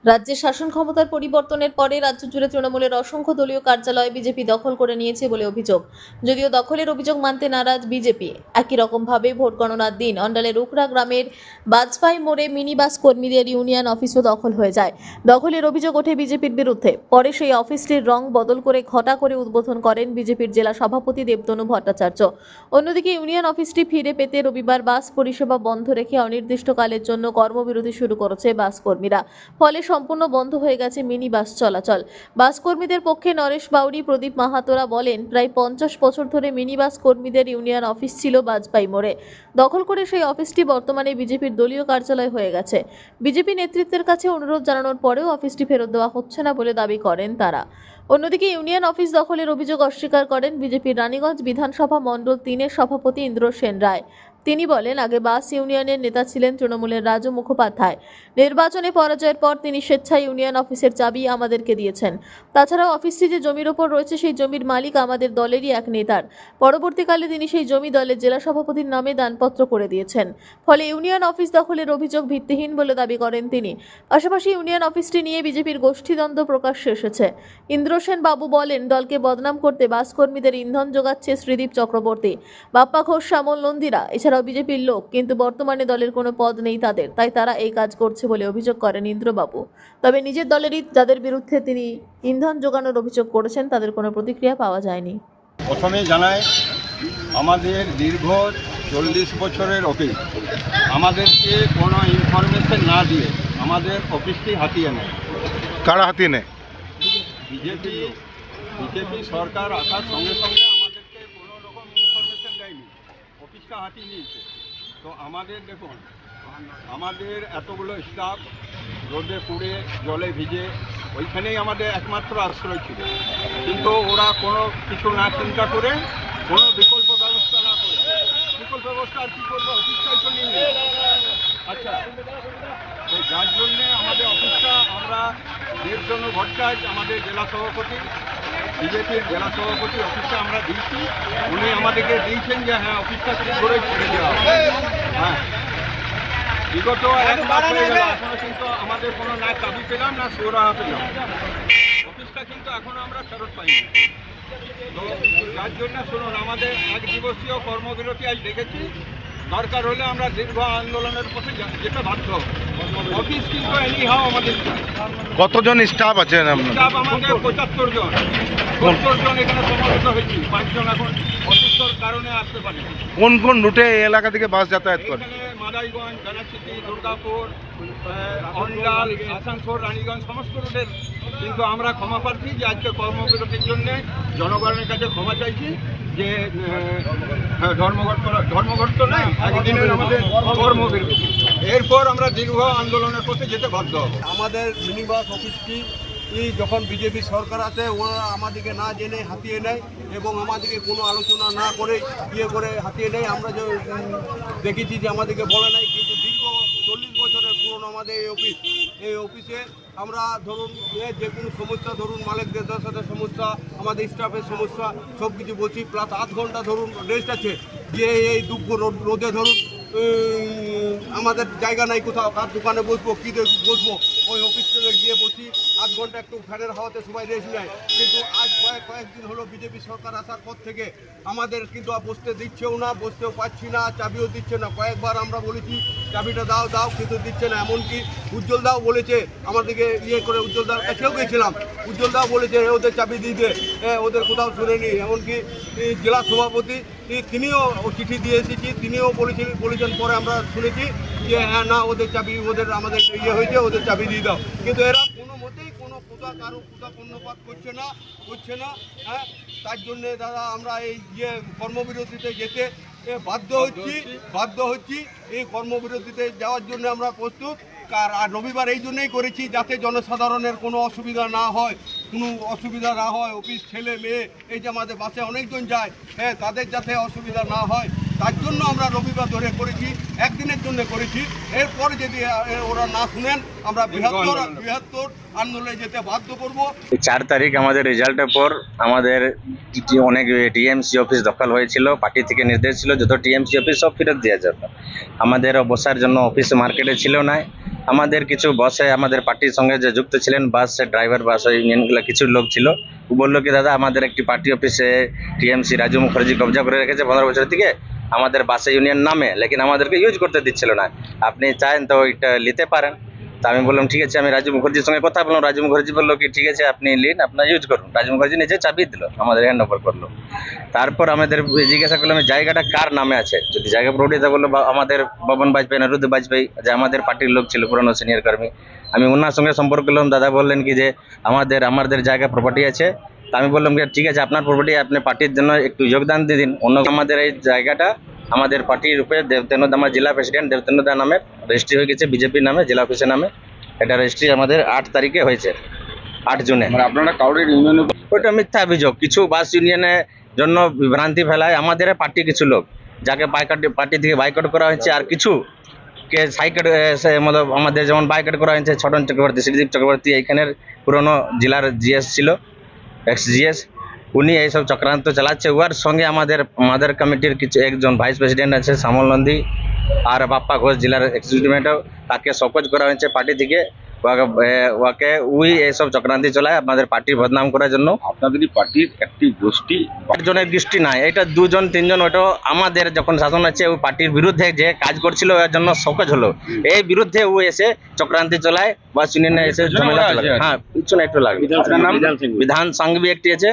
রাজ্যের শাসন ক্ষমতার পরিবর্তনের পরে রাজ্য জুড়ে তৃণমূলের অসংখ্য দলীয় কার্যালয় বিজেপি দখল করে নিয়েছে বলে অভিযোগ। যদিও দখলের অভিযোগ মানতে নারাজ বিজেপি। একই রকমভাবে ভোট গণনার দিন অন্ডালের উকড়া গ্রামের বাজপাই মোড়ে মিনি বাস কর্মীদের ইউনিয়ন অফিসও দখল হয়ে যায়। দখলের অভিযোগ ওঠে বিজেপির বিরুদ্ধে। পরে সেই অফিসটির রং বদল করে ঘটা করে উদ্বোধন করেন বিজেপির জেলা সভাপতি দেবতনু ভট্টাচার্য। অন্যদিকে ইউনিয়ন অফিসটি ফিরে পেতে রবিবার বাস পরিষেবা বন্ধ রেখে অনির্দিষ্টকালের জন্য কর্মবিরতি শুরু করেছে বাস কর্মীরা। ফলে সম্পূর্ণ বন্ধ হয়ে গেছে মিনি বাস চলাচল। বাস কর্মীদের পক্ষে নরেশ বাউরি, প্রদীপ মাহাতোরা বলেন, প্রায় 50 বছর ধরে মিনি বাস কর্মীদের ইউনিয়ন অফিস ছিল বাজপাই মোড়ে। দখল করে সেই অফিসটি বর্তমানে বিজেপির দলীয় কার্যালয় হয়ে গেছে। বিজেপি নেতৃত্বের কাছে অনুরোধ জানানোর পরেও অফিসটি ফেরত দেওয়া হচ্ছে না বলে দাবি করেন তারা। অন্যদিকে ইউনিয়ন অফিস দখলের অভিযোগ অস্বীকার করেন বিজেপির রানীগঞ্জ বিধানসভা মণ্ডল 3-এর সভাপতি ইন্দ্র সেন রায়। তিনি বলেন, আগে বাস ইউনিয়নের নেতা ছিলেন তৃণমূলের রাজু মুখোপাধ্যায়। নির্বাচনে পরাজয়ের পর তিনি স্বেচ্ছায় ইউনিয়ন অফিসের চাবি আমাদেরকে দিয়েছেন। তাছাড়াও অফিসটি যে জমির ওপর রয়েছে সেই জমির মালিক আমাদের দলেরই এক নেতার। পরবর্তীকালে তিনি সেই জমি দলের জেলা সভাপতির নামে দানপত্র করে দিয়েছেন। ফলে ইউনিয়ন অফিস দখলের অভিযোগ ভিত্তিহীন বলে দাবি করেন তিনি। পাশাপাশি ইউনিয়ন অফিসটি নিয়ে বিজেপির গোষ্ঠীদ্বন্দ্ব প্রকাশ্যে এসেছে। ইন্দ্রসেন বাবু বলেন, দলকে বদনাম করতে বাস কর্মীদের ইন্ধন যোগাচ্ছে শ্রীদীপ চক্রবর্তী, বাপ্পা ঘোষ, শ্যামল নন্দীরা, এছাড়াও বিজেপির লোক, কিন্তু বর্তমানে দলের কোনো পদ নেই তাদের, তাই তারা এই কাজ করছে বলে অভিযোগ করেন ইন্দ্রবাবু। তবে নিজের দলেরই যাদের বিরুদ্ধে তিনি ইন্ধন যোগানোর অভিযোগ করেছেন তাদের কোনো প্রতিক্রিয়া পাওয়া যায়নি। প্রথমে জানাই, আমাদের দীর্ঘ 40 বছরের অফিস আমাদেরকে কোনো ইনফরমেশন না দিয়ে আমাদের অফিসটি হাতিয়ে নেয়। কারা হাতিয়ে নেয়? বিজেপি সরকার আসার সঙ্গে সঙ্গে আমাদেরকে কোনো রকম ইনফরমেশন দেয়নি, অফিসটা হাতিয়ে নিয়েছে। তো আমাদের দেখুন, আমাদের এতগুলো স্টাফ রোদে পুড়ে জলে ভিজে ওইখানেই আমাদের একমাত্র আশ্রয় ছিল, কিন্তু ওরা কোনো কিছু না চিন্তা করে, কোনো বিকল্প ব্যবস্থা না করে, বিকল্প ব্যবস্থা আর কী করবো, অফিসটাই তো নিয়ে নিল। আচ্ছা, তো যার জন্যে আমাদের অফিসটা আমরা দেবতনু ভট্টাচার্য, আমাদের জেলা সভাপতি, বিজেপির জেলা সভাপতি, অফিসটা আমরা দিয়েছি। উনি আমাদেরকে দিয়েছেন যে হ্যাঁ, অফিসটা ঠিক করে ছেড়ে দেওয়া হবে। হ্যাঁ, বিগত 1 মাস হয়ে গেল, এখনো কিন্তু আমাদের কোনো না চাবি পেলাম না সুরাহা পেলাম। অফিসটা কিন্তু এখনো আমরা ফেরত পাইনি। তো যার জন্য শুনুন, আমাদের 1 দিবসীয় কর্মবিরতি আজ দেখেছি। দরকার হলে আমরা দীর্ঘ আন্দোলনের পথে যেতে বাধ্য। অফিস কিন্তু এনিহাও আমাদের চাই। কতজন স্টাফ আছেন আপনার? স্টাফ আমাদের 75 জন, 70 জন এখানে সমবেত হয়েছি। 5 জন এখন অসুস্থর কারণে আসতে পারে। কোন কোন রুটে এই এলাকা থেকে বাস যাতায়াত করে? এখানে মাদাইগঞ্জ, বেনাচিতি, দুর্গাপুর, অন্ডাল, আসানসোল, রানীগঞ্জ সমস্ত রুটের। কিন্তু আমরা ক্ষমা প্রার্থী যে আজকে কর্মবিরতির জন্য জনগণের কাছে ক্ষমা চাইছি যে ধর্মঘট তো নাই, একদিনের আমাদের কর্মবিরতি। এরপর আমরা দীর্ঘ আন্দোলনের পথে যেতে বাধ্য হব। আমাদের মিনি বাস অফিসটি যখন বিজেপি সরকার আছে, ওরা আমাদেরকে না জেনে হাতিয়ে নেয় এবং আমাদেরকে কোনো আলোচনা না করে করে হাতিয়ে নেয়। আমরা যে দেখেছি যে আমাদেরকে বলে নাই, কিন্তু দীর্ঘ 40 বছরের পুরনো আমাদের এই অফিসে আমরা ধরুন যে কোনো সমস্যা, ধরুন মালিকদের সাথে সমস্যা, আমাদের স্টাফের সমস্যা, সব কিছু বলছি। প্লাস 8 ঘন্টা ধরুন রেস্ট আছে, যে এই দুঃখ রোদে ধরুন আমাদের জায়গা নাই, কোথাও কার দোকানে বসবো, কী বসবো, ওই অফিস থেকে গিয়ে বসি 8 ঘন্টা একটু ফ্যানের হাওয়াতে সবাই রেস্ট নেয়। কিন্তু আজ কয়েকদিন হলো বিজেপি সরকার আসার পর থেকে আমাদের কিন্তু বসতে দিচ্ছেও না, বসতেও পাচ্ছি না, চাবিও দিচ্ছে না। কয়েকবার আমরা বলেছি চাবিটা দাও দাও, কিন্তু দিচ্ছে না। এমনকি উজ্জ্বল দাও বলেছে আমাদেরকে করে, উজ্জ্বল দার কাছেও গেছিলাম, উজ্জ্বল দাও বলেছে ওদের চাবি দিয়ে দে, ওদের কোথাও শুনেনি। এমনকি জেলা সভাপতি তিনিও চিঠি দিয়ে এসেছি, তিনিও বলেছেন পরে আমরা শুনেছি যে হ্যাঁ না, ওদের চাবি, আমাদের হয়েছে, ওদের চাবি দিয়ে দাও। কিন্তু এরা কোনো মতেই কোনো কারো কর্ণপাত করছে না। হ্যাঁ, তার জন্যে দাদা আমরা এই কর্মবিরতিতে যেতে বাধ্য হচ্ছি। এই কর্মবিরতিতে যাওয়ার জন্য আমরা প্রস্তুত। আর রবিবার এই জন্যই করেছি যাতে জনসাধারণের কোনো অসুবিধা না হয়, অফিস ছেলে মেয়ে, এই যে আমাদের বাসে অনেকজন যায়, হ্যাঁ, তাদের যাতে অসুবিধা না হয়, তার জন্য আমরা রবিবার ধরে করেছি, একদিনের জন্য করেছি। এরপরে যদি ওরা না শুনেন, আমরা বৃহত্তর আন্দোলনে যেতে বাধ্য করব। 4 তারিখ আমাদের রেজাল্টের পর আমাদের অনেক টিএমসি অফিস দখল হয়েছিল। পার্টি থেকে নির্দেশ ছিল যত টিএমসি অফিস সব ফেরত দেওয়া যাবে। আমাদের বসার জন্য অফিস মার্কেটে ছিল না, আমাদের কিছু বসে আমাদের পার্টির সঙ্গে যে যুক্ত ছিলেন, বাসের ড্রাইভার, বাস ইউনিয়নগুলো কিছু লোক ছিল, ও বললো কি দাদা আমাদের একটি পার্টি অফিসে টিএমসি রাজু মুখার্জি কবজা করে রেখেছে 15 বছর থেকে আমাদের বাসে ইউনিয়ন নামে, লেকিন আমাদেরকে ইউজ করতে দিচ্ছিল না, আপনি চান তো ওইটা নিতে পারেন। তা আমি বললাম ঠিক আছে, আমি রাজু মুখার্জির সঙ্গে কথা বললাম। রাজু মুখার্জি বললো কি ঠিক আছে আপনি নিন, আপনার ইউজ করুন। রাজু মুখার্জি নিজে চাবি দিল, আমাদের হ্যান্ড ওভার করলো। তারপর আমাদের জিজ্ঞাসা করলাম এই জায়গাটা কার নামে আছে, যদি জায়গা প্রপার্টিতে বললো আমাদের বাবন বাজপেয়ী, অনিরুদ্ধ বাজপেয়ী, যে আমাদের পার্টির লোক ছিল, পুরনো সিনিয়র কর্মী। আমি ওনার সঙ্গে সম্পর্ক করলাম, দাদা বললেন কি যে আমাদের জায়গা প্রপার্টি আছে। তা আমি বললাম কি ঠিক আছে, আপনার প্রপার্টি, আপনি পার্টির জন্য একটু যোগদান দিয়ে দিন। অন্য আমাদের এই জায়গাটা আমাদের পার্টির রূপে দেবতেন্দ্র দা, আমার জেলা প্রেসিডেন্ট দেবতেন্দ্র দা নামে রেজিস্ট্রি হয়ে গেছে, বিজেপির নামে, জেলা অফিসের নামে। এটা রেজিস্ট্রি আমাদের 8 তারিখে হয়েছে, 8 জুনে। মানে আপনারা কাউরের ইউনিয়নে ওইটা মিথ্যা অভিযোগ, কিছু বাস ইউনিয়নের জন্য বিভ্রান্তি ফেলায় আমাদের পার্টি কিছু লোক, যাকে পার্টি থেকে বাইকট করা হয়েছে, আর কিছু কে সাইকেট মতলব আমাদের যেমন বাইকট করা হয়েছে ছটন চক্রবর্তী, শ্রীদীপ চক্রবর্তী এইখানের পুরনো জেলার জিএস ছিল, এক্স জিএস, উনি এইসব চক্রান্ত চালাচ্ছে। ওর সঙ্গে আমাদের কমিটির কিছু একজন ভাইস প্রেসিডেন্ট আছে শ্যামল নন্দী, আর বাপ্পা ঘোষ জেলার এক্সিকিউটিভ মেম্বার, তাকে সকোজ করা হয়েছে পার্টি থেকে। ওকে উই এইসব চক্রান্তি চলায় আমাদের পার্টির বদনাম করার জন্য। আপনাদেরই পার্টির একটি গোষ্ঠী একজনের দৃষ্টি নাই, এটা 2 জন 3 জন, ওটা আমাদের যখন শাসন আছে ওই পার্টির বিরুদ্ধে যে কাজ করছিল ওর জন্য সকজ হলো। এই বিরুদ্ধে ও এসে চক্রান্তি চলায় বা ইউনিয়নে এসে ঝামেলা চলায়। হ্যাঁ, পিছনে একটু লাগে। আপনার নাম? বিধান সংঘ একটি আছে।